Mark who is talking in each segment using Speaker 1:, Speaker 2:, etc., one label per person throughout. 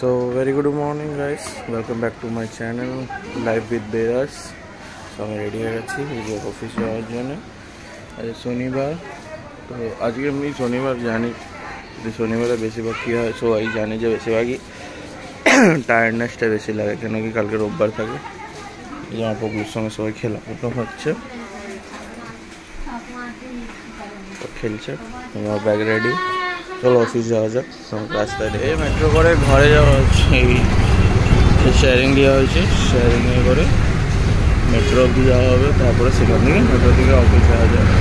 Speaker 1: So very good morning guys, welcome back to my channel Live with Beras. So আমি ready হয়ে গেছি এই যে অফিস যাওয়ার জন্য। আজ শনিবার, তো আজকে আমি শনিবার জানি যে শনিবারে বেশিরভাগ কী হয়, সবাই জানে যে বেশিরভাগই টায়ার্ডনেসটা বেশি লাগে, কেন কি কালকে রোববার থাকে। এই যে আমার পপুর সঙ্গে সবাই খেলাধুলো হচ্ছে, খেলছে, আমার ব্যাগ রেডি, চলো অফিস যাওয়া যাক। রাস্তায় এই মেট্রো করে ঘরে যাওয়া হচ্ছে, এই শেয়ারিং দেওয়া হয়েছে, শেয়ারিংয়ে করে মেট্রো অবধি যাওয়া হবে, তারপরে সেখান থেকে মেট্রো থেকে অফিস যাওয়া যাবে।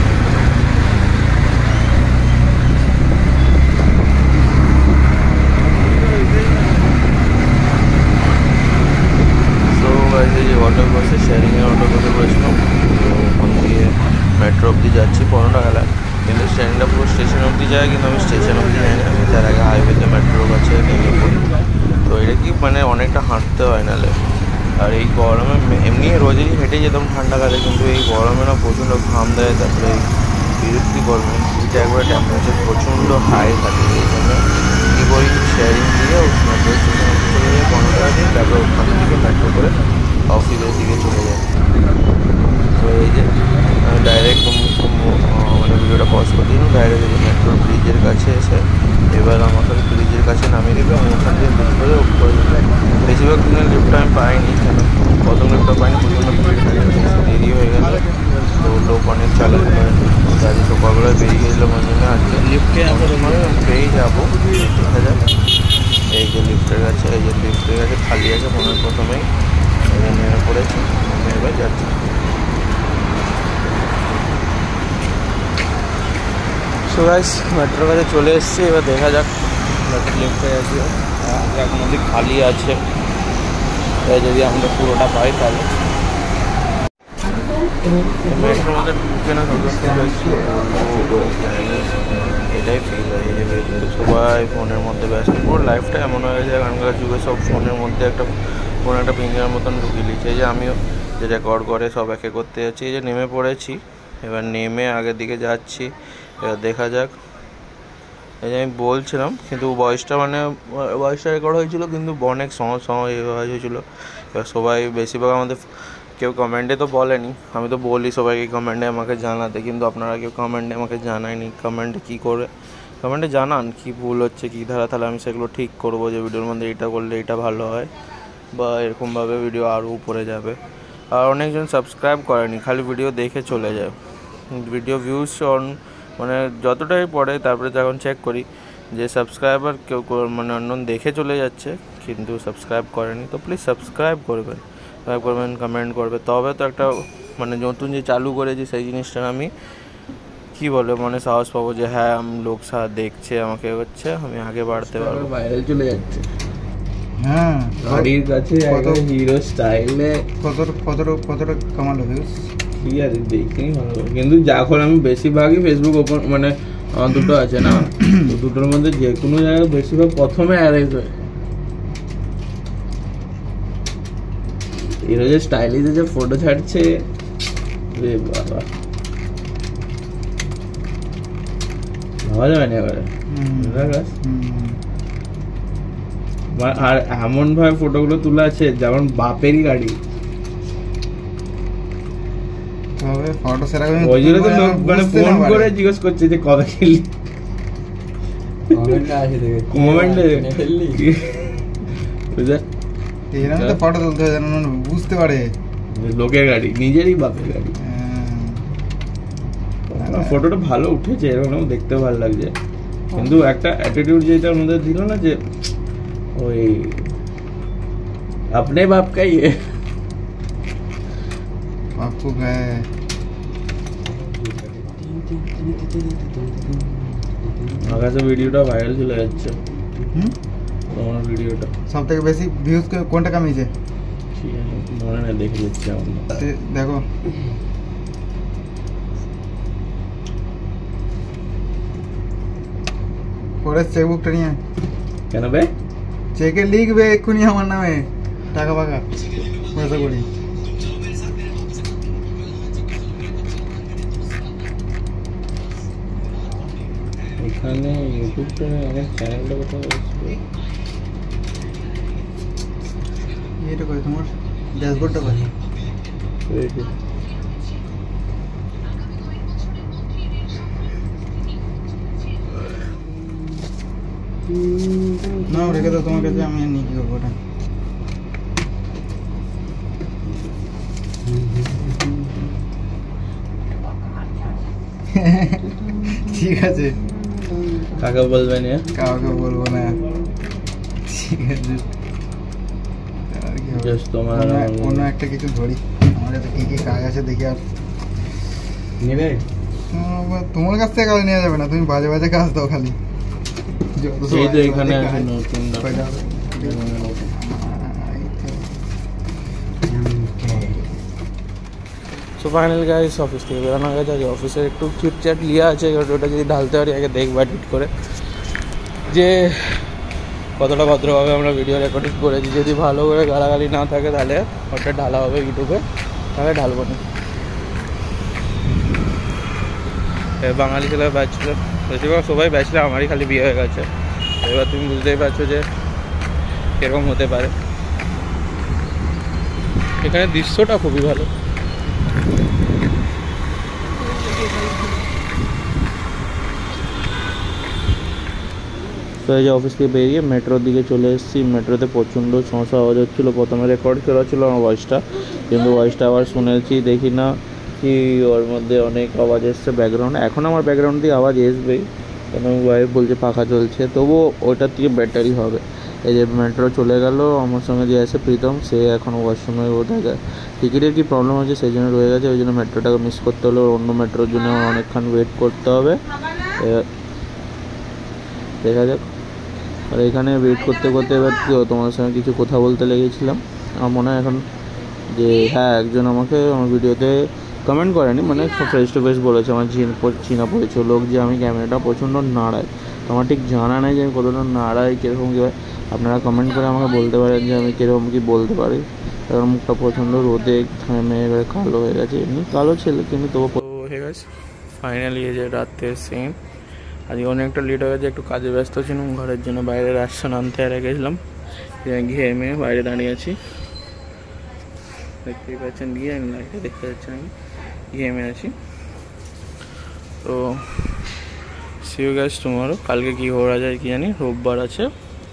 Speaker 1: এই যে অটো বসে শেয়ারিংয়ে অটো করে বসলাম, তো ওখান দিয়ে মেট্রো অবধি যাচ্ছি 15 টাকা লাগে, কিন্তু স্ট্যান্ডটা পুরো স্টেশন অবধি যায়, কিন্তু আমি স্টেশন অবধি যাই না, আমি তার আগে হাইওয়েতে মেট্রো আছে নেমে পড়ি। তো এটা কি মানে অনেকটা হাঁটতে হয় নাহলে, আর এই গরমে এমনি রোজই হেঁটে যেতাম ঠান্ডা কালে, কিন্তু এই গরমে না প্রচণ্ড ঘাম দেয়, তারপরে এই বিরক্তি গরমে এটা একবারে টেম্পারেচার প্রচণ্ড হাই থাকে, এই জন্য কী করি শেয়ারিং দিয়ে মেট্রো স্টেশন অবধি চলে যায় 15 টাকা দিয়ে, তারপরে ওখান থেকে মেট্রো করে অফিসের দিকে চলে যায়। তো এই যে ডাইরেক্ট মানে ভিডিওটা পজ করে দিন, ডাইরেক্ট মেট্রোর ব্রিজের কাছে এসে এবার আমাকে ব্রিজের কাছে নামিয়ে দেবে, আমি ওখান থেকে লিফ্ট করে উপরে বেশিরভাগ দিনের লিফ্টটা আমি পাইনি, কেন প্রথম লিফ্টটা পাইনি, প্রচণ্ড দেরি হয়ে গেল, তো লোক অনেক চালাতে পারে, তাই সকালবেলায় বেরিয়ে গেছিলাম, ওই জন্য আজকে লিফ্টে মানে পেয়েই যাবো, দেখা যাক। এই যে লিফ্টের কাছে, এই যে লিফ্টের কাছে খালি আছে মনে হয় প্রথমেই, নেমে পড়েছি, এবার যাচ্ছি। সো গাইস মেট্রোর কাছে চলে এসেছি, এবার দেখা যাক মেট্রো লিফ্টে আছে, এখন অবধি খালি আছে, যদি আমরা পুরোটা পাই তাহলে মেট্রোর মধ্যে ঢুকে না এটাই ফিল হয়, এই যে সবাই ফোনের মধ্যে ব্যস্ত, পুরো লাইফটা এমন হয়ে যায় এখনকার যুগে, সব ফোনের মধ্যে একটা ফোন একটা পিঞ্জারের মতন ঢুকিয়ে দিচ্ছে। এই যে আমিও যে রেকর্ড করে সব একে করতে যাচ্ছি, এই যে নেমে পড়েছি, এবার নেমে আগের দিকে যাচ্ছি, এবার দেখা যাক। এই যে আমি বলছিলাম, কিন্তু ভয়েসটা রেকর্ড হয়েছিল, কিন্তু অনেক সময় হয়েছিল। এবার সবাই বেশিরভাগ আমাদের কেউ কমেন্টে তো বলেনি, আমি তো বলি সবাইকে কমেন্টে আমাকে জানাতে, কিন্তু আপনারা কেউ কমেন্টে আমাকে জানায়নি। কমেন্টে কী করে কমেন্টে জানান কী ভুল হচ্ছে কী ধারা, তাহলে আমি সেগুলো ঠিক করবো, যে ভিডিওর মধ্যে এটা করলে এটা ভালো হয়, বা এরকমভাবে ভিডিও আরও উপরে যাবে। আর অনেকজন সাবস্ক্রাইব করেনি, খালি ভিডিও দেখে চলে যায়, ভিডিও ভিউজ মানে যতটাই পড়ে, তারপরে যখন চেক করি যে সাবস্ক্রাইবার কেউ মানে অন্য দেখে চলে যাচ্ছে, কিন্তু সাবস্ক্রাইব করেনি। তো প্লিজ সাবস্ক্রাইব করবেন, কমেন্ট করবে, তবে তো একটা মানে নতুন যে চালু করেছি সেই জিনিসটা আমি কী বলে মানে সাহস পাবো, যে হ্যাঁ লোক দেখছে আমাকে, হচ্ছে আমি আগে বাড়তে পারবো। ভাইরাল চলে যাচ্ছে,
Speaker 2: হ্যাঁ
Speaker 1: গাড়ির কাছে হিরো স্টাইলে
Speaker 2: কতটা কামালো ভিউজ,
Speaker 1: ঠিক আছে দেখিনি ভালো, কিন্তু যখন আমি বেশিরভাগই ফেসবুক ওপেন মানে আমার দুটো আছে না, তো দুটোর মধ্যে যে কোনো জায়গায় বেশিরভাগ প্রথমে অ্যারেজ হয়। এরা যে স্টাইলিশে যে ফটো ছাড়ছে, রে বাবা ভাবা যাবে না এবারে। আর এমন ভাবে ফটোগুলো তোলা আছে যেমন বাপেরই গাড়ি, ওই জন্য তো লোক মানে ফোন করে জিজ্ঞেস করছে যে কবে খেললি,
Speaker 2: ফটো তুলতে হয় বুঝতে পারে,
Speaker 1: লোকের গাড়ি নিজেরই বাপের গাড়ি। ফটোটা ভালো উঠেছে, এরকম দেখতে ভালো লাগছে, কিন্তু একটা অ্যাটিটিউড যেটা আমাদের দিল না, যে ওই আপনি বাপ কা ইয়ে
Speaker 2: आपको
Speaker 1: আকাশে ভিডিওটা ভাইরাল চলে যাচ্ছে, তোমার ভিডিওটা
Speaker 2: সব থেকে বেশি ভিউজ কোনটা কামিয়েছে
Speaker 1: মনে না, দেখে দিচ্ছি আমরা,
Speaker 2: দেখো পরে চেকবুকটা নিয়ে
Speaker 1: কেন বে
Speaker 2: চেকে লিখবে এক্ষুনি আমার নামে টাকা পাকা পয়সা করি। এখানে ইউটিউবটা অনেক চ্যানেলটা কথা বলছে এটা করে তোমার ড্যাশবোর্ডটা করে না রেখে দাও তোমার কাছে, আমি নিয়ে কি করবো ওটা। ঠিক আছে,
Speaker 1: কাকে বলবেন?
Speaker 2: কাউকে বলবো না, ঠিক আছে। আর কি হবে? অন্য একটা কিছু ধরি, আমার কাছে কি কি কাজ আছে দেখি। আর
Speaker 1: নেবে?
Speaker 2: তোমার কাছ থেকে কাজ নেওয়া যাবে না, তুমি বাজে বাজে কাজ দাও খালি।
Speaker 1: এই তো এখানে আছে নতুন। সো ফাইনাল গাইস, অফিস থেকে বেরোনো গেছে। আজ অফিসের একটু চিটচ্যাট লিয়া আছে, ওটা যদি ঢালতে পারি আগে দেখবা এডিট করে যে কতটা ভদ্রভাবে আমরা ভিডিও রেকর্ডিং করেছি। যদি ভালো করে গালাগালি না থাকে তাহলে ওটা ঢালা হবে ইউটিউবে, তাহলে ঢালবো না। বাঙালি ছেলে ব্যাচেলর, বেশিরভাগ সবাই ব্যাচেলর, আমারই খালি বিয়ে হয়ে গেছে। এবার তুমি বুঝতেই পারছো যে এরকম হতে পারে। এখানে দৃশ্যটা খুবই ভালো। তো এই যে অফিস থেকে বেরিয়ে মেট্রোর দিকে চলে এসেছি। মেট্রোতে প্রচণ্ড সমস্যা আওয়াজ হচ্ছিলো। প্রথমে রেকর্ড করা ছিল আমার ভয়েসটা, কিন্তু ভয়েসটা আবার শুনেছি, দেখি না কি ওর মধ্যে অনেক আওয়াজ এসছে ব্যাকগ্রাউন্ড। এখন আমার ব্যাকগ্রাউন্ড দিয়ে আওয়াজ আসবেই, কেন ওয়াইফ বলছে পাখা চলছে, তবুও ওইটার থেকে ব্যাটারি হবে। এই যে মেট্রো চলে গেল, আমার সঙ্গে যে আছে প্রীতম, সে এখন ওয়াশরুমে বোধহয় টিকিটের কি প্রবলেম হচ্ছে সেই জন্য রয়ে গেছে। ওই জন্য মেট্রোটাকে মিস করতে হলে অন্য মেট্রোর জন্য অনেকক্ষণ ওয়েট করতে হবে। দেখা যাক। আর এখানে ওয়েট করতে করতে এবার কী তোমার সঙ্গে কিছু কথা বলতে লেগেছিলাম। আমার মনে হয় এখন যে হ্যাঁ, একজন আমাকে আমার ভিডিওতে কমেন্ট করেনি, মানে ফেস টু ফেস বলেছে, আমার চিনা পড়েছে লোক, যে আমি ক্যামেরাটা প্রচণ্ড নাড়াই। তো আমার ঠিক জানা নেই যে আমি কতটা নাড়াই, কীরকম কী হয়। আপনারা কমেন্ট করে আমাকে বলতে পারেন যে আমি কীরকম কী বলতে পারি। কারণ মুখটা প্রচণ্ড রোদে ঘামে এবারে কালো হয়ে গেছে, এমনি কালো ছেলে কিন্তু তবু হয়ে গেছে। ফাইনালি এই যে রাতের সিন, আজকে অনেকটা লেট হয়ে গেছে, একটু কাজে ব্যস্ত ছিলাম। ঘরের জন্য বাইরে রেশন আনতে আর গেছিলাম, ঘেমে বাইরে দাঁড়িয়ে আছি, দেখতেই পাচ্ছেন। গিয়ে আমি লাইটে দেখতে পাচ্ছেন আমি ঘেমে আছি। তো সি ইউ গাইস টুমরো। কালকে কী করা যায় কি জানি, রোববার আছে,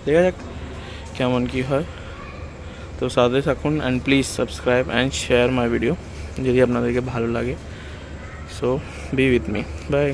Speaker 1: দেখা যাক কেমন কি হয়। তো সাথে থাকুন, and please subscribe and share my video যদি আপনাদেরকে ভালো লাগে। So be with me, by.